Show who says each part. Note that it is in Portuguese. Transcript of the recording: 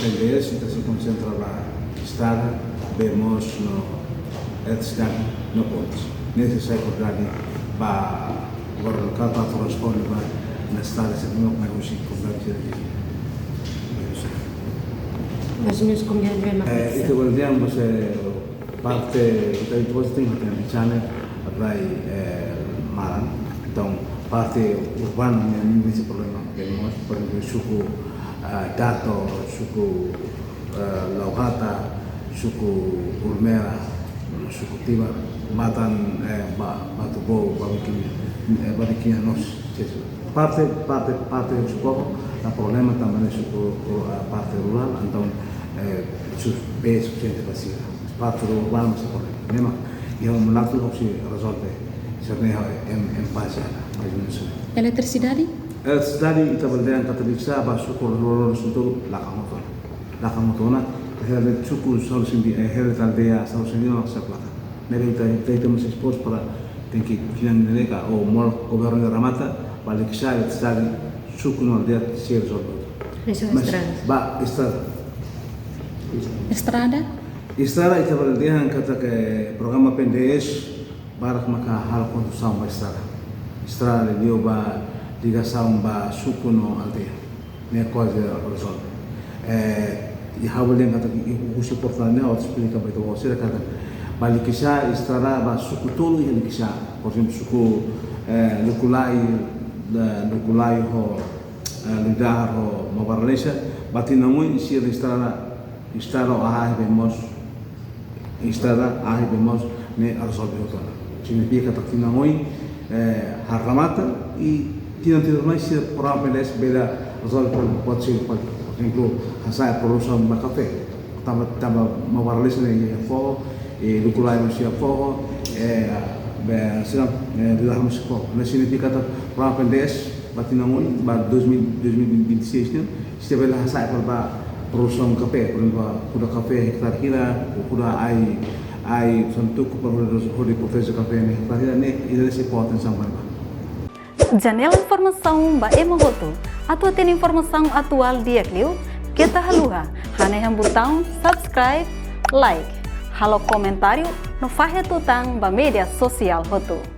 Speaker 1: PNDES então se concentra lá estrada, vemos no cidade no pontos. Nesse secundário para agora no caso para transporte na estrada se não mais o chico
Speaker 2: Mas mesmo como
Speaker 1: itu kemudian você parte kita itu pasti tem channel apply maran então parte urbana yang ini problema temos por exemplo suku dato suku laukata suku urmera suku tiba matan batu bo barikinha nos parte do suku o problema também suku parte rural então suficiente vacía parte do urbano se problema memang yang melakukan opsi resolve sebenarnya em base mais ou menos
Speaker 2: Eletricidade?
Speaker 1: Eletricidade kita berdean kata bisa basu koror untuk lakang motor hele suku solusi di hele taldea solusi di nak seplata nere kita masih expose para tinggi kinan mereka o mol governo de Ramata balik saya eletricidade suku no dia se resolve ba
Speaker 2: Estrada?
Speaker 1: Estrada kita berdean kata ke programa PNDES barak maka hal konstrução ba estrada dia ba ligação ba suku no aldeia ne quase resolve e hawalin kata o suportar ne ou explica para você kata balik kisah estrada ba suku tolo yang kisah por exemplo suku lukulai ho lidar ho mabaralesa batinamui isi estrada ahai vemos ne resolve o todo significa batinamui Ramata e tidak mais se provavelmente beda resolve pode ser por exemplo hasa produção de café tava mabaralesa ne fogo e lukulai manusia fogo sedang di dalam sekolah. Nah, significa que para PNDES batinamui ba 2026 ni setiap belah saya para produção café, por exemplo, kuda café hektar kira, kuda ai santuk para hodi proteger café ni hektar kira ni ini se pode sampai.
Speaker 3: Janela informação ba emohoto atau tem informação atual dia kliu kita haluha hane yang botão subscribe like halo comentário no fahe tutang ba media sosial hoto.